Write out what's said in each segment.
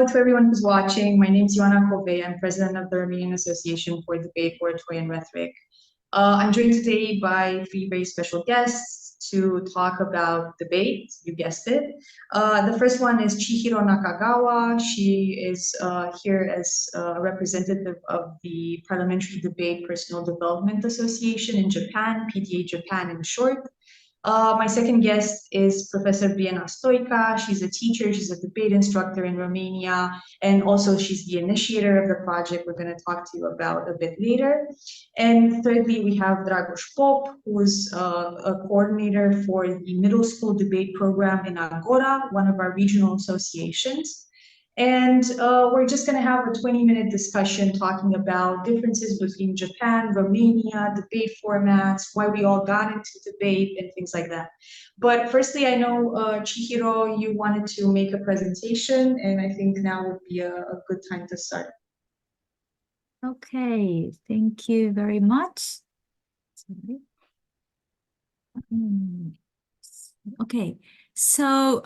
to everyone who's watching. My name is Ioana Covei. I'm president of the Romanian Association for Debate Oratory and Rhetoric. I'm joined today by three very special guests to talk about debate. You guessed it. The first one is Chihiro Nakagawa. She is here as a representative of the Parliamentary Debate Personal Development Association in Japan, PDA Japan in short. My second guest is Professor Briena Stoica. She's a teacher, she's a debate instructor in Romania, and also she's the initiator of the project we're going to talk to you about a bit later. And thirdly, we have Dragoș, who's a coordinator for the middle school debate program in AGORA, one of our regional associations. And we're just going to have a 20-minute discussion talking about differences between Japan, Romania, debate formats, why we all got into debate, and things like that. But firstly, I know, Chihiro, you wanted to make a presentation, and I think now would be a good time to start. Okay, thank you very much. Okay, so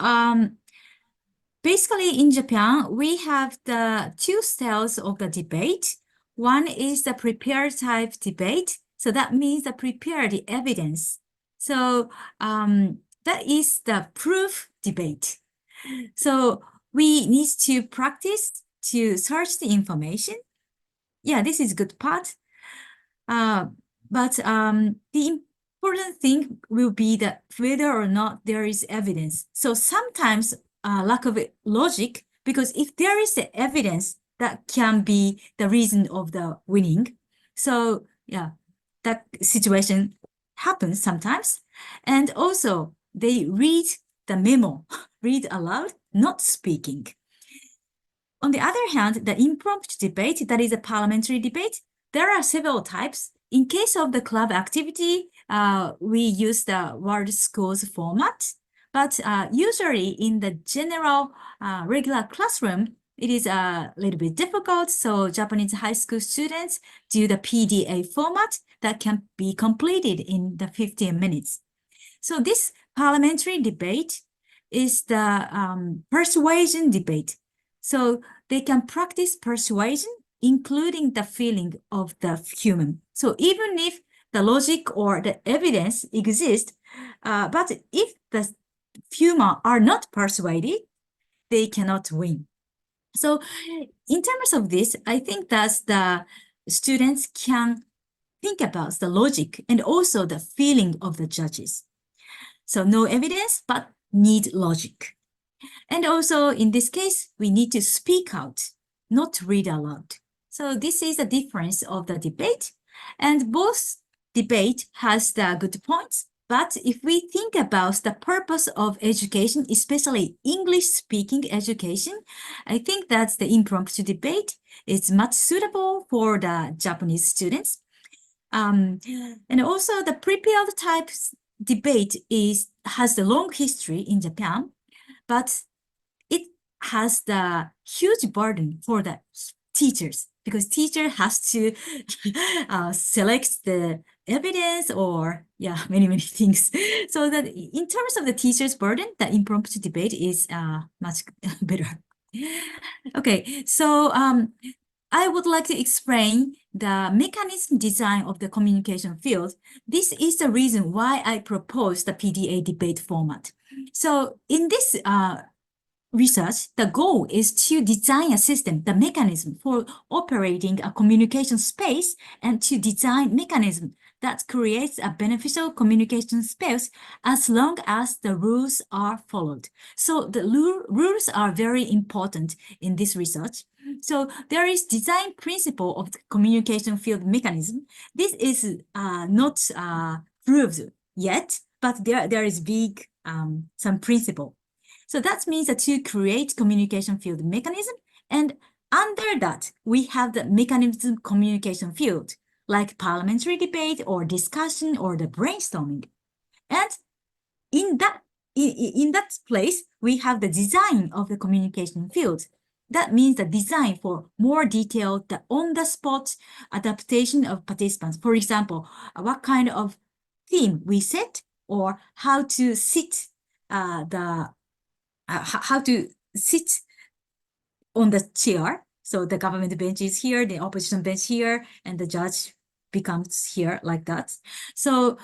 basically, in Japan, we have the two styles of the debate. One is the prepared type debate. So that means the prepared evidence. So that is the proof debate. So we need to practice to search the information. Yeah, this is good part. But the important thing will be that whether or not there is evidence. So sometimes lack of logic, because if there is the evidence, that can be the reason of the winning. So yeah, that situation happens sometimes. And also they read the memo, read aloud, not speaking. On the other hand, the impromptu debate, that is a parliamentary debate, there are several types. In case of the club activity, we use the World Schools format. But usually in the general regular classroom, it is a little bit difficult. So Japanese high school students do the PDA format that can be completed in the 15 minutes. So this parliamentary debate is the persuasion debate. So they can practice persuasion, including the feeling of the human. So even if the logic or the evidence exists, but if the human are not persuaded, they cannot win. So in terms of this, I think that the students can think about the logic and also the feeling of the judges. So no evidence, but need logic. And also in this case, we need to speak out, not read aloud. So this is the difference of the debate. And both debate has the good points. But if we think about the purpose of education, especially English-speaking education, I think that the impromptu debate is much suitable for the Japanese students. And also the prepared type debate has the long history in Japan, but it has the huge burden for the teachers, because teacher has to select the evidence or many things. So that in terms of the teacher's burden, the impromptu debate is much better. Okay, so I would like to explain the mechanism design of the communication field. This is the reason why I proposed the PDA debate format. So in this research, the goal is to design a system, the mechanism for operating a communication space, and to design mechanism that creates a beneficial communication space as long as the rules are followed. So the rules are very important in this research. So there is design principle of the communication field mechanism. This is not proved yet, but there is big some principle. So that means that to create communication field mechanism, and under that, we have the mechanism communication field, like parliamentary debate or discussion or the brainstorming. And in that place, we have the design of the communication field. That means the design for more detailed, the on-the-spot adaptation of participants. For example, what kind of theme we set, or how to sit on the chair. So the government bench is here, the opposition bench here, and the judge becomes here like that. So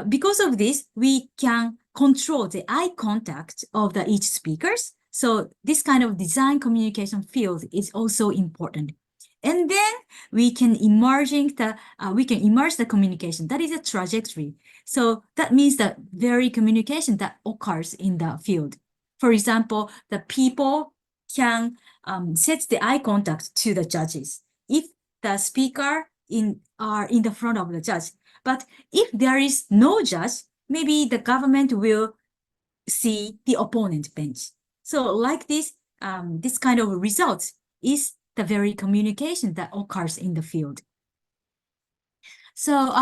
because of this, we can control the eye contact of the each speakers. So this kind of design communication field is also important. And then we can immerse the communication. That is a trajectory. So that means the very communication that occurs in the field. For example, the people can set the eye contact to the judges if the speaker are in the front of the judge. But if there is no judge, maybe the government will see the opponent bench. So like this, this kind of result is the very communication that occurs in the field. So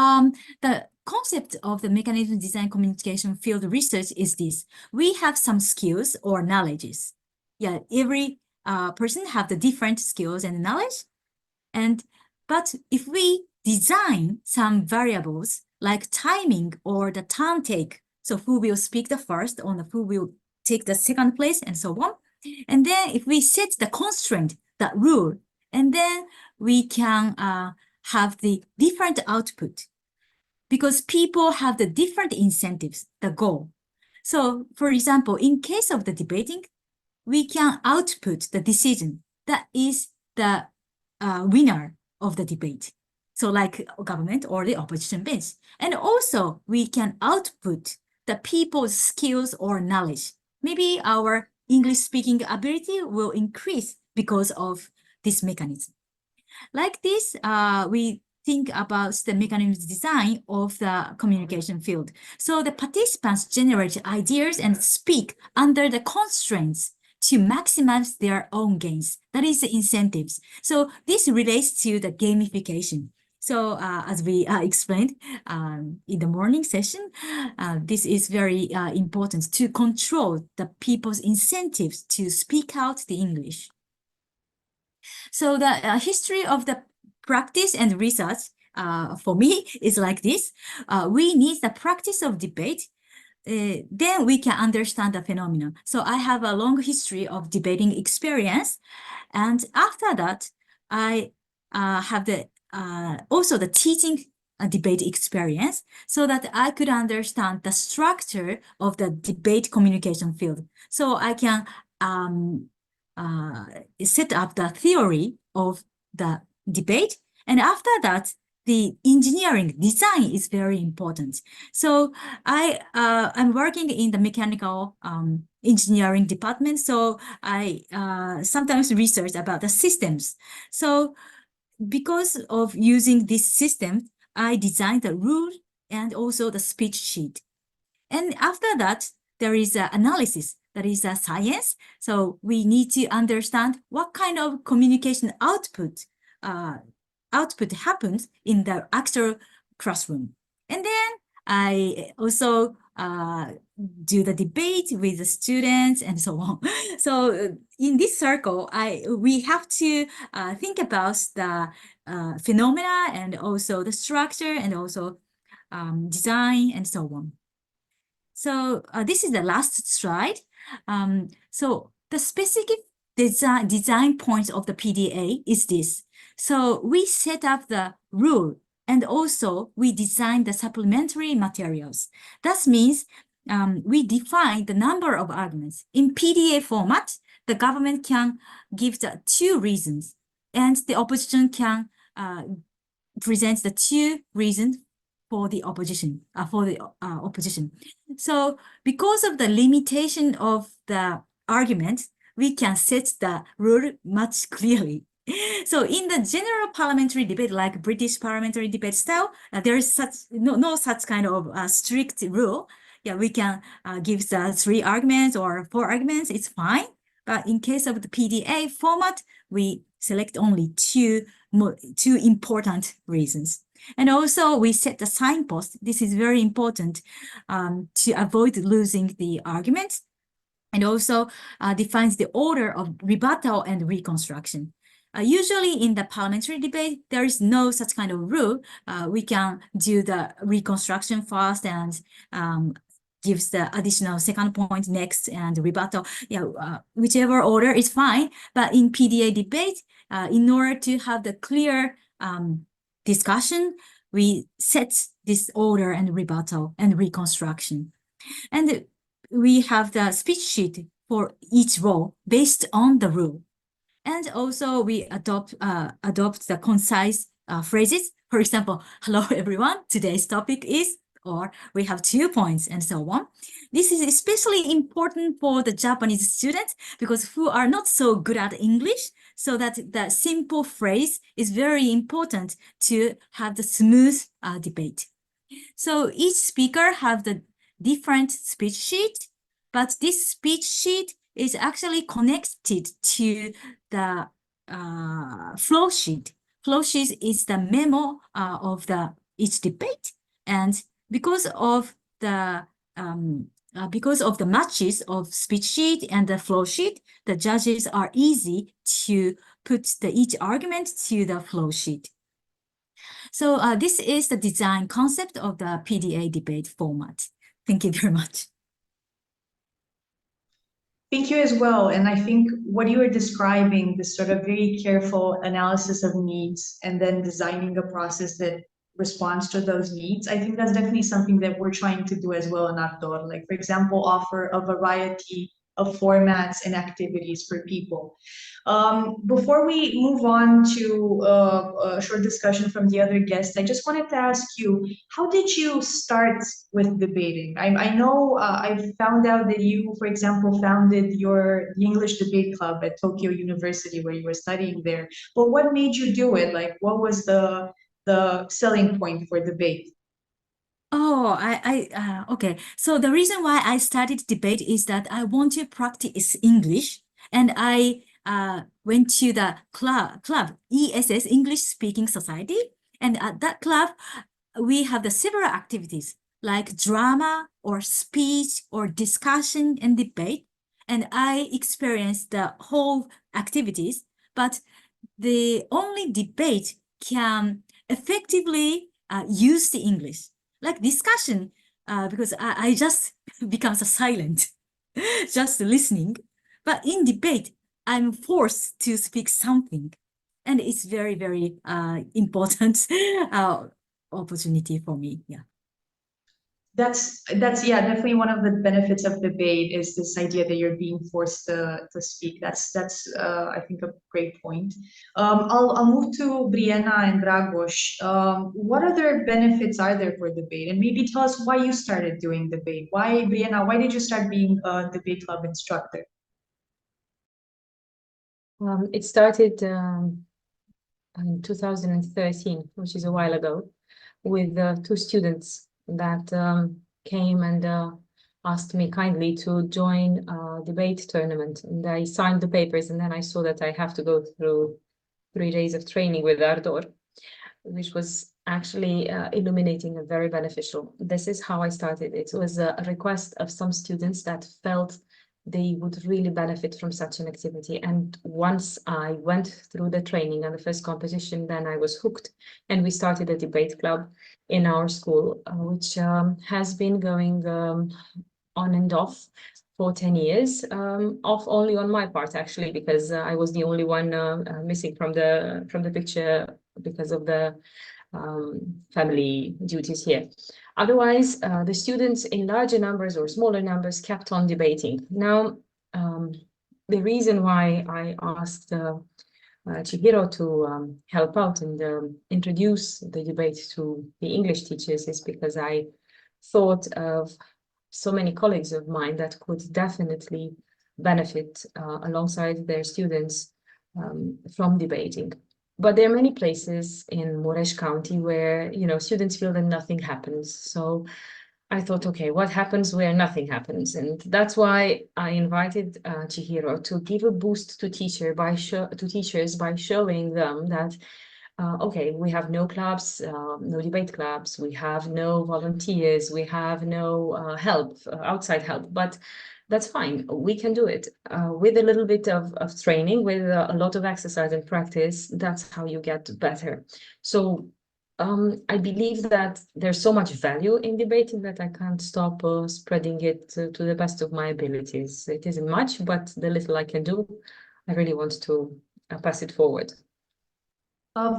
the concept of the mechanism design communication field research is this. We have some skills or knowledges. Yeah, every person have the different skills and knowledge. But if we design some variables like timing or the turn take, so who will speak the first or who will take the second place and so on. And then if we set the constraint, that rule, and then we can have the different output because people have the different incentives, the goal. So for example, in case of the debating, we can output the decision that is the winner of the debate. So like government or the opposition bench. And also we can output the people's skills or knowledge. Maybe our English speaking ability will increase because of this mechanism. Like this, we think about the mechanism design of the communication field. So the participants generate ideas and speak under the constraints to maximize their own gains. That is the incentives. So this relates to the gamification. So as we explained in the morning session, this is very important to control the people's incentives to speak out the English. So the history of the practice and research for me is like this. We need the practice of debate. Then we can understand the phenomenon. So I have a long history of debating experience. And after that, I have the also the teaching debate experience so that I could understand the structure of the debate communication field. So I can set up the theory of the debate. And after that, the engineering design is very important. So I'm working in the mechanical engineering department. So I sometimes research about the systems. So because of using this system, I designed the rule and also the speech sheet. And after that, there is an analysis, that is a science. So we need to understand what kind of communication output happens in the actual classroom. And then I also do the debate with the students and so on. So in this circle, we have to think about the phenomena and also the structure and also design and so on. So this is the last slide. So the specific design points of the PDA is this. So we set up the rule and also we design the supplementary materials. That means we define the number of arguments. In PDA format, the government can give the 2 reasons and the opposition can present the 2 reasons for the opposition. So because of the limitation of the argument, we can set the rule much clearly. So in the general parliamentary debate, like British parliamentary debate style, there is no such kind of strict rule. Yeah, we can give the 3 arguments or 4 arguments, it's fine. But in case of the PDA format, we select only 2 important reasons. And also we set the signpost. This is very important to avoid losing the argument. And also defines the order of rebuttal and reconstruction. Usually in the parliamentary debate, there is no such kind of rule. We can do the reconstruction first and gives the additional second point next and rebuttal. Yeah, whichever order is fine. But in PDA debate, in order to have the clear discussion, we set this order and rebuttal and reconstruction. And we have the speech sheet for each role based on the rule. And also we adopt the concise phrases. For example, hello everyone, today's topic is, or we have 2 points, and so on. This is especially important for the Japanese students because who are not so good at English, so that the simple phrase is very important to have the smooth debate. So each speaker have the different speech sheet, but this speech sheet is actually connected to the flow sheet. Flow sheet is the memo of each debate, and because of the matches of speech sheet and the flow sheet, the judges are easy to put each argument to the flow sheet. So this is the design concept of the PDA debate format. Thank you very much. Thank you as well. And I think what you are describing, this sort of very careful analysis of needs and then designing a process that responds to those needs, I think that's definitely something that we're trying to do as well in ARDOR. Like, for example, offer a variety of formats and activities for people. Before we move on to a short discussion from the other guests, I just wanted to ask you, how did you start with debating? I know I found out that you, for example, founded the English debate club at Tokyo University where you were studying there. But what made you do it? Like, what was the selling point for debate? Oh, okay. So the reason why I started debate is that I want to practice English, and I went to the club, ESS, English Speaking Society. And at that club, we have the several activities like drama or speech or discussion and debate. And I experienced the whole activities, but the only debate can effectively use the English. Like discussion, because I just becomes silent, just listening. But in debate, I'm forced to speak something. And it's very, very important opportunity for me. Yeah. That's yeah, definitely one of the benefits of debate is this idea that you're being forced to speak. That's I think a great point. I'll move to Briena and Dragoș. What other benefits are there for debate? And maybe tell us why you started doing debate. Why, Briena, why did you start being a debate club instructor? It started in 2013, which is a while ago, with 2 students that came and asked me kindly to join a debate tournament. And I signed the papers, and then I saw that I have to go through 3 days of training with ARDOR, which was actually illuminating and very beneficial. This is how I started. It was a request of some students that felt they would really benefit from such an activity. And once I went through the training and the first competition, then I was hooked, and we started a debate club in our school, which has been going on and off for 10 years, off only on my part, actually, because I was the only one missing from the picture because of the family duties here. Otherwise, the students in larger numbers or smaller numbers kept on debating. Now, the reason why I asked Chihiro to help out and introduce the debate to the English teachers is because I thought of so many colleagues of mine that could definitely benefit alongside their students from debating. But there are many places in Mureș County where, you know, students feel that nothing happens. So I thought, okay, what happens where nothing happens? And that's why I invited Chihiro to give a boost to teachers by showing them that, okay, we have no clubs, no debate clubs, we have no volunteers, we have no help, outside help, but that's fine. We can do it with a little bit of training, with a lot of exercise and practice. That's how you get better. So I believe that there's so much value in debating that I can't stop spreading it to the best of my abilities. It isn't much, but the little I can do, I really want to pass it forward.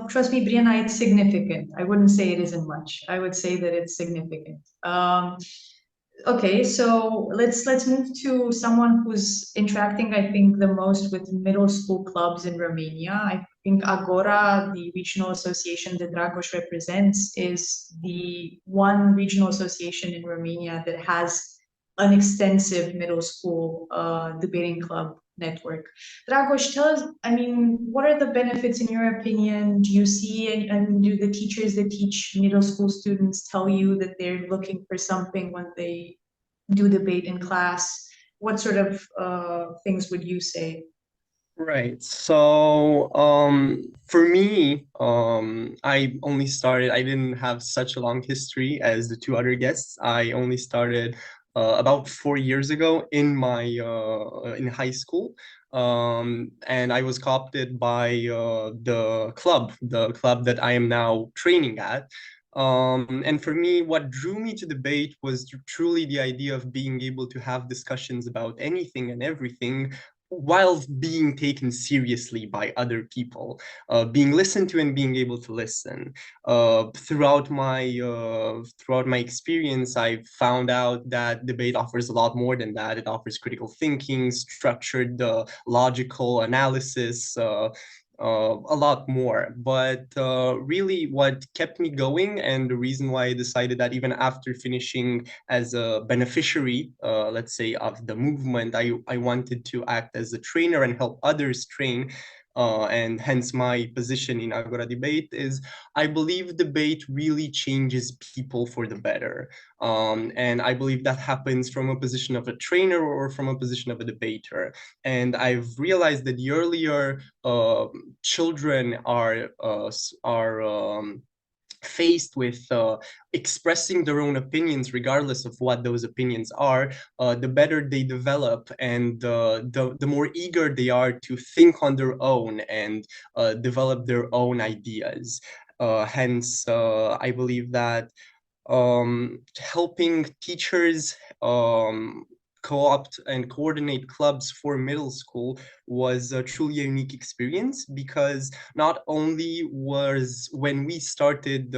Trust me, Briena, it's significant. I wouldn't say it isn't much. I would say that it's significant. Okay, so let's move to someone who's interacting, I think, the most with middle school clubs in Romania. I think AGORA, the regional association that Dragoș represents, is the one regional association in Romania that has an extensive middle school debating club network. Dragoș, tell us, I mean, what are the benefits in your opinion? Do you see, and do the teachers that teach middle school students tell you that they're looking for something when they do debate in class? What sort of things would you say? Right. So for me, I didn't have such a long history as the two other guests. I only started about 4 years ago in my in high school. And I was co-opted by the club that I am now training at. And for me, what drew me to debate was truly the idea of being able to have discussions about anything and everything while being taken seriously by other people, being listened to and being able to listen. Throughout my experience, I found out that debate offers a lot more than that. It offers critical thinking, structured, logical analysis, a lot more. But really what kept me going, and the reason why I decided that even after finishing as a beneficiary, let's say, of the movement, I wanted to act as a trainer and help others train, and hence my position in Agora Debate, is I believe debate really changes people for the better. And I believe that happens from a position of a trainer or from a position of a debater. And I've realized that the earlier children are faced with expressing their own opinions, regardless of what those opinions are, the better they develop, and the more eager they are to think on their own and develop their own ideas. Hence, I believe that helping teachers co-opt and coordinate clubs for middle school was truly a unique experience, because not only was, when we started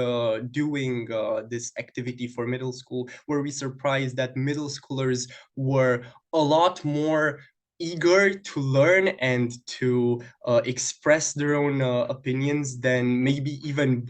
doing this activity for middle school, were we surprised that middle schoolers were a lot more eager to learn and to express their own opinions than maybe even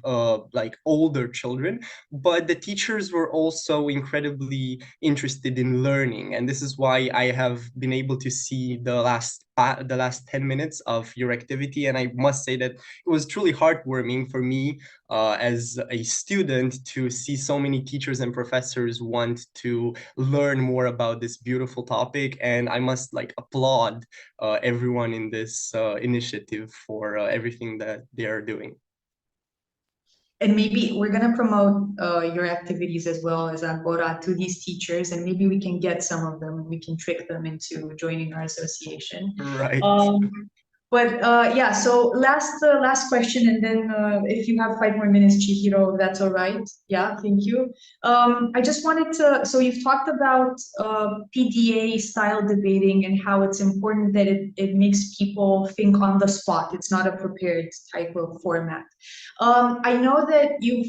like older children, but the teachers were also incredibly interested in learning. And this is why I have been able to see the last 10 minutes of your activity, and I must say that it was truly heartwarming for me as a student to see so many teachers and professors want to learn more about this beautiful topic. And I must applaud everyone in this initiative for everything that they are doing. And maybe we're going to promote your activities as well as AGORA to these teachers, and maybe we can get some of them and we can trick them into joining our association. Right. But yeah, so last question, and then if you have 5 more minutes, Chihiro, that's all right. Yeah, thank you. I just wanted to, so you've talked about PDA style debating and how it's important that it makes people think on the spot. It's not a prepared type of format. I know that you've,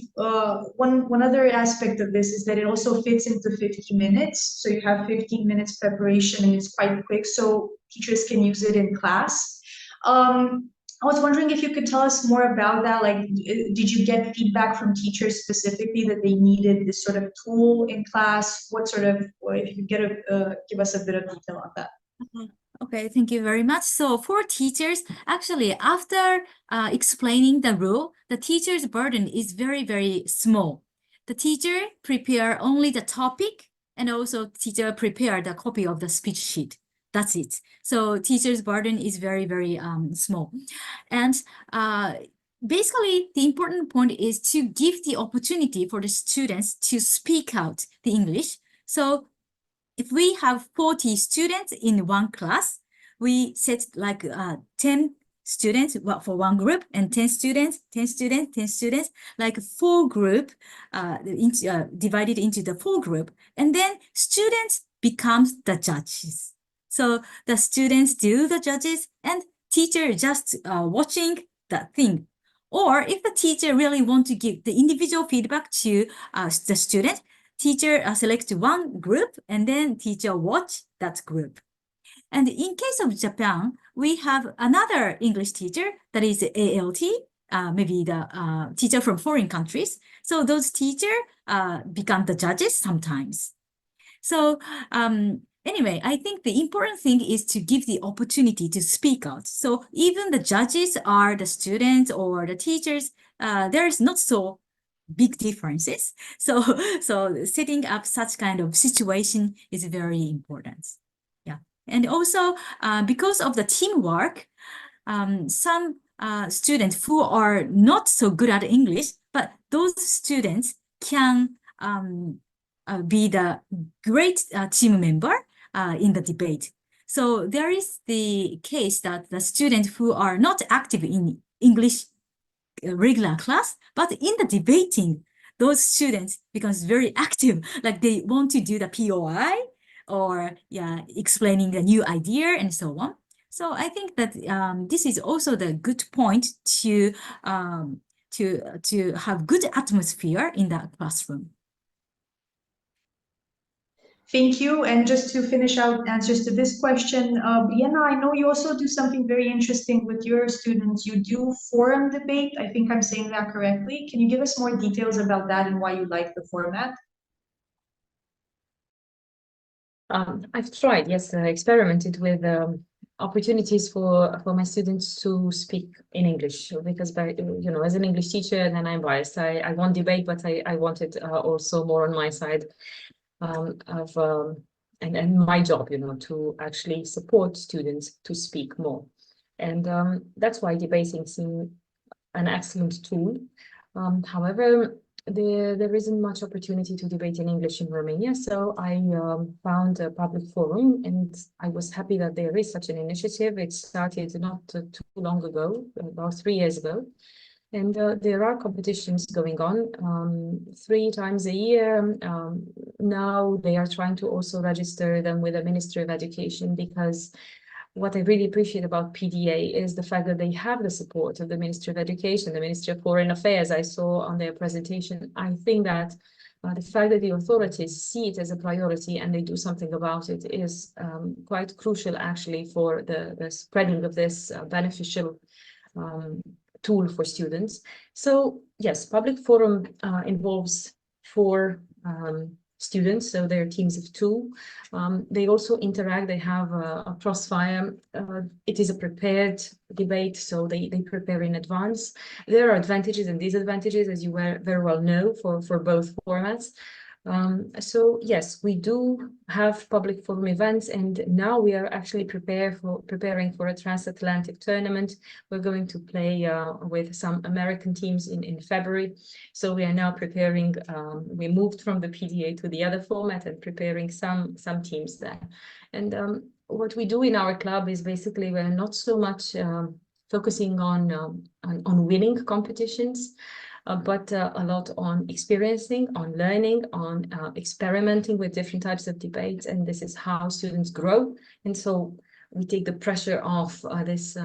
one other aspect of this is that it also fits into 50 minutes. So you have 15 minutes preparation and it's quite quick, so teachers can use it in class. I was wondering if you could tell us more about that. Like, did you get feedback from teachers specifically that they needed this sort of tool in class? What sort of, or if you could give us a bit of detail on that. Okay, thank you very much. So for teachers, actually, after explaining the rule, the teacher's burden is very, very small. The teacher prepare only the topic, and also teacher prepare the copy of the speech sheet. That's it. So teacher's burden is very, very small. And basically, the important point is to give the opportunity for the students to speak out the English. So if we have 40 students in one class, we set like 10 students for one group, and 10 students, 10 students, 10 students, like 4 group, divided into the 4 group, and then students becomes the judges. So the students do the judges and teacher just watching that thing. Or if the teacher really want to give the individual feedback to the student, teacher select one group and then teacher watch that group. And in case of Japan, we have another English teacher that is ALT, maybe the teacher from foreign countries. So those teachers become the judges sometimes. So anyway, I think the important thing is to give the opportunity to speak out. So even the judges are the students or the teachers, there is not so big differences. So setting up such kind of situation is very important. Yeah. And also because of the teamwork, some students who are not so good at English, but those students can be the great team member in the debate. So there is the case that the students who are not active in English regular class, but in the debating, those students becomes very active, like they want to do the POI or explaining a new idea and so on. So I think that this is also the good point to have good atmosphere in the classroom. Thank you. And just to finish out answers to this question, Briena, I know you also do something very interesting with your students. You do forum debate. I think I'm saying that correctly. Can you give us more details about that and why you like the format? I've tried, yes, experimented with opportunities for my students to speak in English, because as an English teacher, and then I'm biased. I want debate, but I wanted also more on my side. And my job, to actually support students to speak more. And that's why debating seemed an excellent tool. However, there isn't much opportunity to debate in English in Romania, so I found a public forum, and I was happy that there is such an initiative. It started not too long ago, about 3 years ago. And there are competitions going on 3 times a year. Now they are trying to also register them with the Ministry of Education, because what I really appreciate about PDA is the fact that they have the support of the Ministry of Education, the Ministry of Foreign Affairs. I saw on their presentation. I think that the fact that the authorities see it as a priority and they do something about it is quite crucial, actually, for the spreading of this beneficial tool for students. So yes, public forum involves 4 students, so they're teams of 2. They also interact, they have a crossfire. It is a prepared debate, so they prepare in advance. There are advantages and disadvantages, as you very well know, for both formats. So yes, we do have public forum events, and now we are actually preparing for a transatlantic tournament. We're going to play with some American teams in February. So we are now preparing. We moved from the PDA to the other format and preparing some teams there. And what we do in our club is basically we're not so much focusing on winning competitions. But a lot on experiencing, on learning, on experimenting with different types of debates, and this is how students grow. And so we take the pressure off this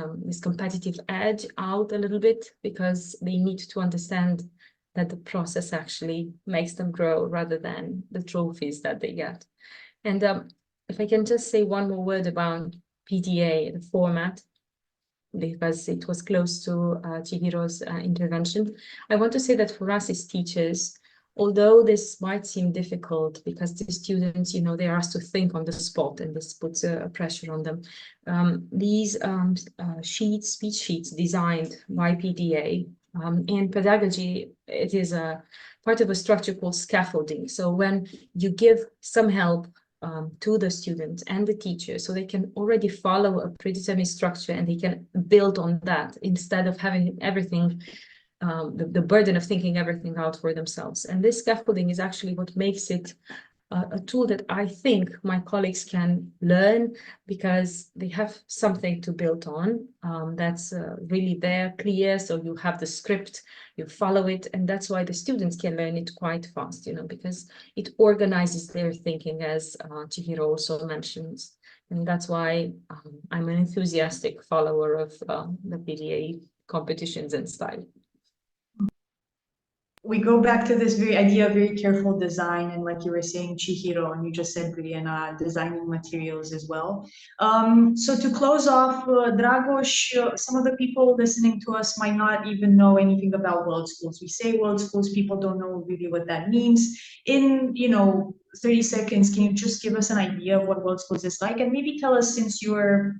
competitive edge out a little bit, because they need to understand that the process actually makes them grow rather than the trophies that they get. And if I can just say one more word about PDA, the format, because it was close to Chihiro's intervention. I want to say that for us as teachers, although this might seem difficult because the students, they are asked to think on the spot, and this puts a pressure on them. These speech sheets designed by PDA, in pedagogy, it is a part of a structure called scaffolding. So when you give some help to the students and the teacher, so they can already follow a predetermined structure and they can build on that instead of having everything, the burden of thinking everything out for themselves. And this scaffolding is actually what makes it a tool that I think my colleagues can learn because they have something to build on that's really there, clear. So you have the script, you follow it, and that's why the students can learn it quite fast, you know, because it organizes their thinking, as Chihiro also mentions. And that's why I'm an enthusiastic follower of the PDA competitions and style. We go back to this very idea of very careful design, and like you were saying, Chihiro, and you just said Briena, designing materials as well. So to close off, Dragoș, some of the people listening to us might not even know anything about world schools. We say world schools, people don't know really what that means. In 30 seconds, can you just give us an idea of what world schools is like, and maybe tell us, since you're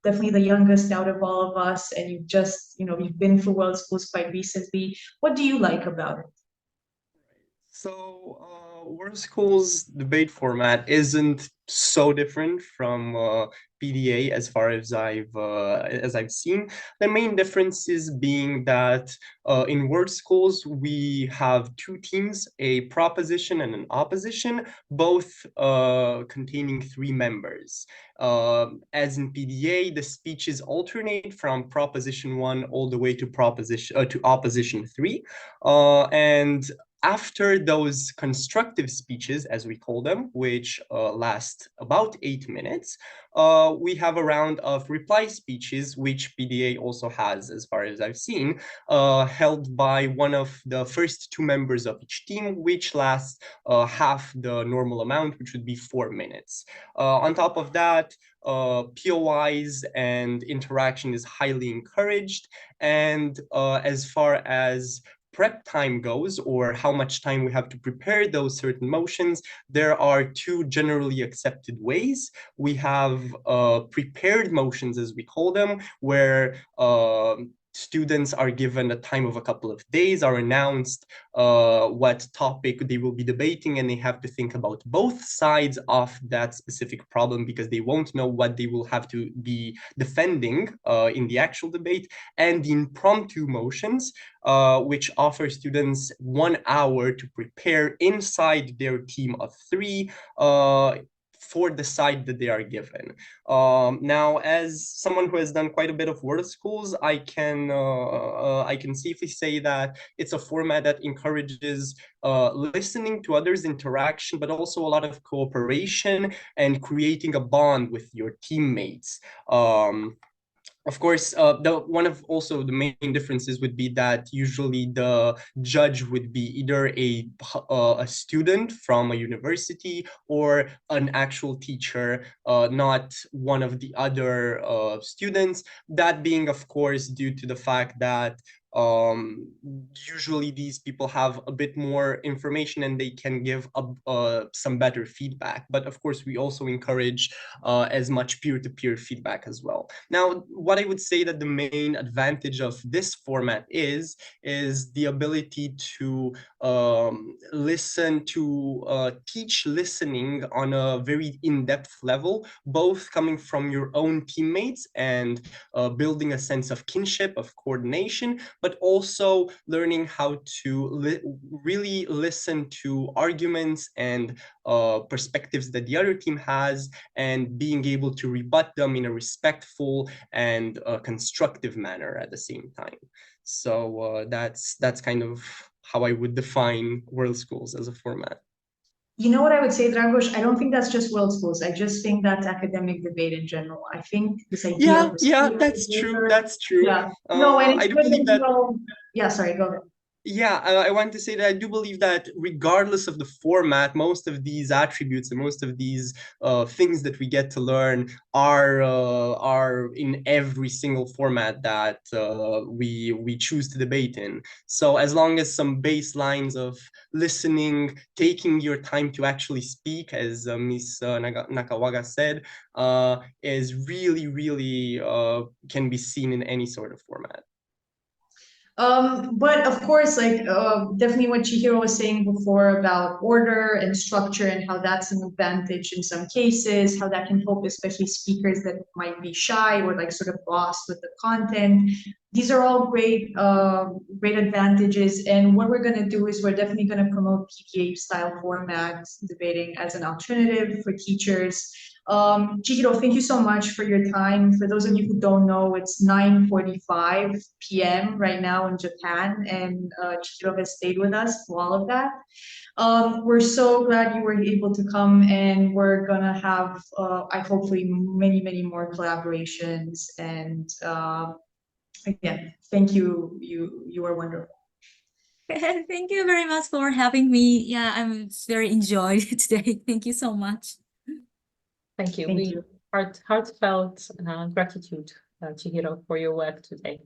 definitely the youngest out of all of us, and you've just you've been through world schools quite recently, what do you like about it? So, World School's debate format isn't so different from PDA as far as I've seen. The main differences being that in World Schools we have two teams, a proposition and an opposition, both containing 3 members. As in PDA, the speeches alternate from proposition 1 all the way to opposition 3, and after those constructive speeches, as we call them, which last about 8 minutes, we have a round of reply speeches, which PDA also has, as far as I've seen, held by one of the first 2 members of each team, which lasts half the normal amount, which would be 4 minutes. On top of that, POIs and interaction is highly encouraged. And as far as prep time goes, or how much time we have to prepare those certain motions, there are 2 generally accepted ways. We have prepared motions, as we call them, where students are given a time of a couple of days, are announced what topic they will be debating, and they have to think about both sides of that specific problem, because they won't know what they will have to be defending in the actual debate. And the impromptu motions, which offer students 1 hour to prepare inside their team of 3 for the side that they are given. Now, as someone who has done quite a bit of world schools, I can safely say that it's a format that encourages listening to others' interaction, but also a lot of cooperation and creating a bond with your teammates. Of course, one of also the main differences would be that usually the judge would be either a student from a university or an actual teacher, not one of the other students. That being, of course, due to the fact that usually these people have a bit more information and they can give some better feedback. But of course, we also encourage as much peer-to-peer feedback as well. Now, what I would say that the main advantage of this format is the ability to teach listening on a very in-depth level, both coming from your own teammates and building a sense of kinship, of coordination, but also learning how to really listen to arguments and perspectives that the other team has, and being able to rebut them in a respectful and constructive manner at the same time. So that's kind of how I would define world schools as a format. You know what I would say, Dragoș? I don't think that's just world schools. I just think that's academic debate in general. I think this idea. Yeah, that's true. That's true. Yeah. No, and I do believe that. Yeah, sorry, go ahead. Yeah, I want to say that I do believe that regardless of the format, most of these attributes and most of these things that we get to learn are in every single format that we choose to debate in. So as long as some baselines of listening, taking your time to actually speak, as Ms. Nakagawa said, is really can be seen in any sort of format. But of course, like definitely what Chihiro was saying before about order and structure and how that's an advantage in some cases, how that can help especially speakers that might be shy or like sort of lost with the content. These are all great, great advantages. And what we're going to do is we're definitely going to promote PPA style formats, debating as an alternative for teachers. Chihiro, thank you so much for your time. For those of you who don't know, it's 9:45 p.m. right now in Japan, and Chihiro has stayed with us through all of that. We're so glad you were able to come, and we're gonna have, I hopefully many, many more collaborations. And again, thank you. You are wonderful. Thank you very much for having me. Yeah, I'm very enjoyed today. Thank you so much. Thank you. Thank you. Heartfelt gratitude, Chihiro, for your work today.